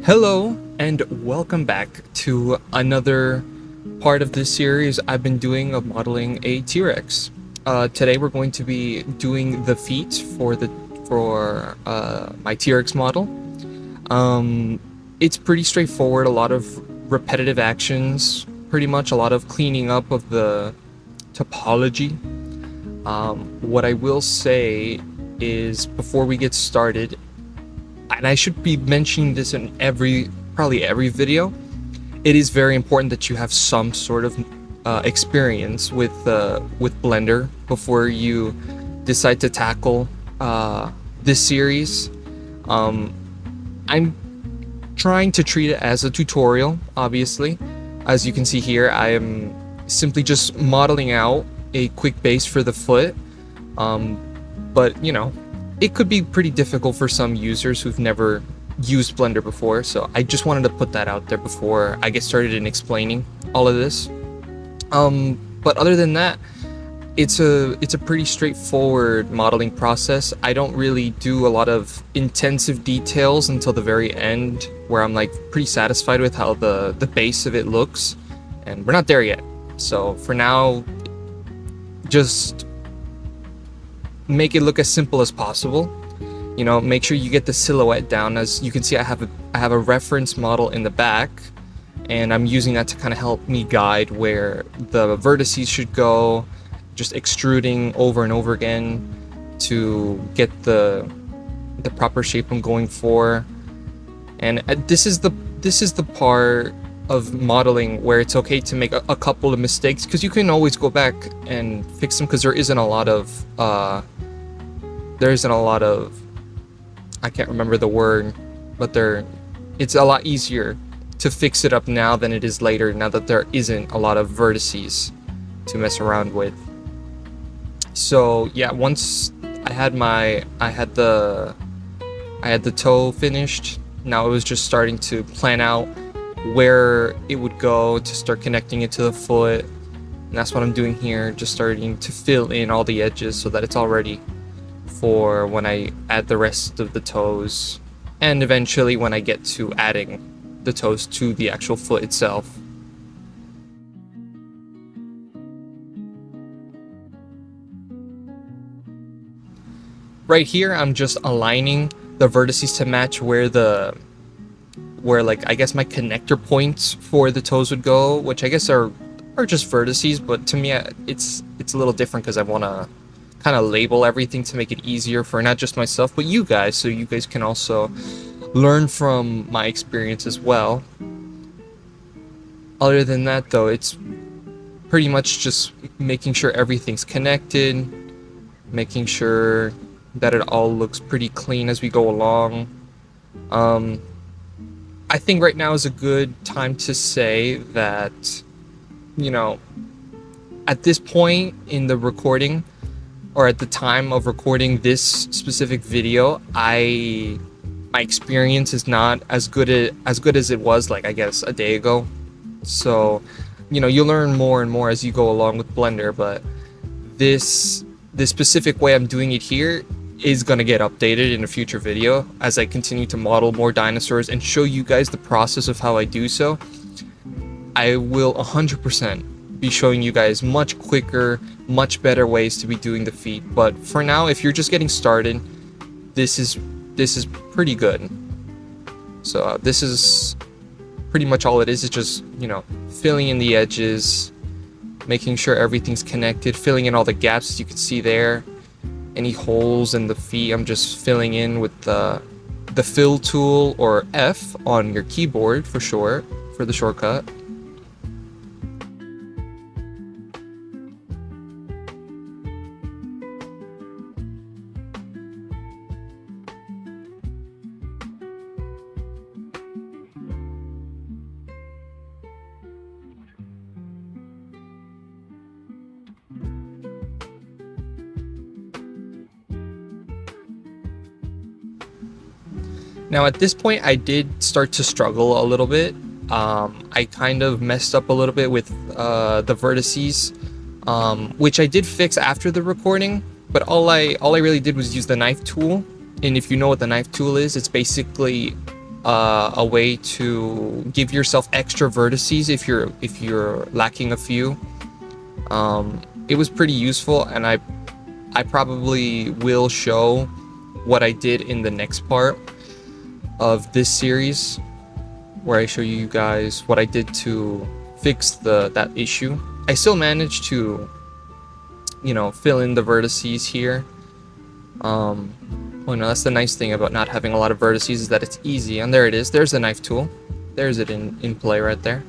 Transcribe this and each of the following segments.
Hello and welcome back to another part of this series I've been doing of modeling a T-Rex. Today we're going to be doing the feet for my T-Rex model. It's pretty straightforward, a lot of repetitive actions, pretty much a lot of cleaning up of the topology. What I will say is, before we get started, and I should be mentioning this in probably every video, it is very important that you have some sort of experience with Blender before you decide to tackle this series. I'm trying to treat it as a tutorial, obviously. As you can see here, I am simply just modeling out a quick base for the foot, but you know, it could be pretty difficult for some users who've never used Blender before, so I just wanted to put that out there before I get started in explaining all of this. But other than that, it's a pretty straightforward modeling process. I don't really do a lot of intensive details until the very end, where I'm like pretty satisfied with how the base of it looks, and we're not there yet. So for now, just make it look as simple as possible. You know, make sure you get the silhouette down. As you can see, I have a reference model in the back, and I'm using that to kind of help me guide where the vertices should go, just extruding over and over again to get the proper shape I'm going for. And this is the part of modeling where it's okay to make a couple of mistakes, because you can always go back and fix them, because there isn't a lot of I can't remember the word, but it's a lot easier to fix it up now than it is later, now that there isn't a lot of vertices to mess around with. So yeah, once I had the toe finished, now it was just starting to plan out where it would go to start connecting it to the foot, and that's what I'm doing here, just starting to fill in all the edges so that it's all ready for when I add the rest of the toes, and eventually when I get to adding the toes to the actual foot itself. Right here, I'm just aligning the vertices to match where like, I guess my connector points for the toes would go, which I guess are just vertices, but to me it's a little different, because I want to kind of label everything to make it easier for not just myself but you guys, so you guys can also learn from my experience as well. Other than that though, it's pretty much just making sure everything's connected, making sure that it all looks pretty clean as we go along. I think right now is a good time to say that, you know, at this point in the recording, or at the time of recording this specific video, my experience is not as good as it was, like, I guess a day ago. So, you know, you'll learn more and more as you go along with Blender, but this specific way I'm doing it here is going to get updated in a future video as I continue to model more dinosaurs and show you guys the process of how I do so. I will 100% be showing you guys much quicker, much better ways to be doing the feet, but for now, if you're just getting started, this is pretty good. So this is pretty much all it is. It's just, you know, filling in the edges, making sure everything's connected, filling in all the gaps, as you can see there. Any holes in the feet, I'm just filling in with the fill tool, or F on your keyboard for short, for the shortcut. Now at this point, I did start to struggle a little bit. I kind of messed up a little bit with the vertices, which I did fix after the recording, but all I really did was use the knife tool. And if you know what the knife tool is, it's basically a way to give yourself extra vertices if you're lacking a few. It was pretty useful, and I probably will show what I did in the next part of this series, where I show you guys what I did to fix that issue. I still managed to, you know, fill in the vertices here. Well, no, that's the nice thing about not having a lot of vertices, is that it's easy. And there it is. There's the knife tool. There's it in play right there.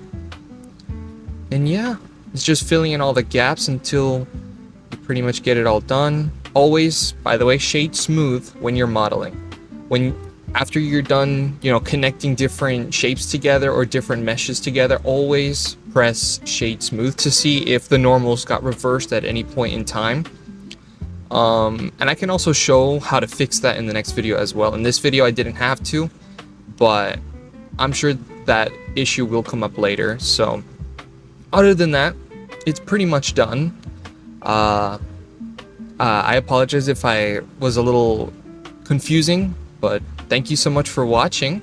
And yeah, it's just filling in all the gaps until you pretty much get it all done. Always, by the way, shade smooth when you're modeling. After you're done, you know, connecting different shapes together or different meshes together, always press shade smooth to see if the normals got reversed at any point in time. And I can also show how to fix that in the next video as well. In this video I didn't have to, but I'm sure that issue will come up later. So other than that, it's pretty much done. I apologize if I was a little confusing, but thank you so much for watching,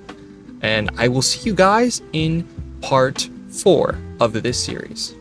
and I will see you guys in part 4 of this series.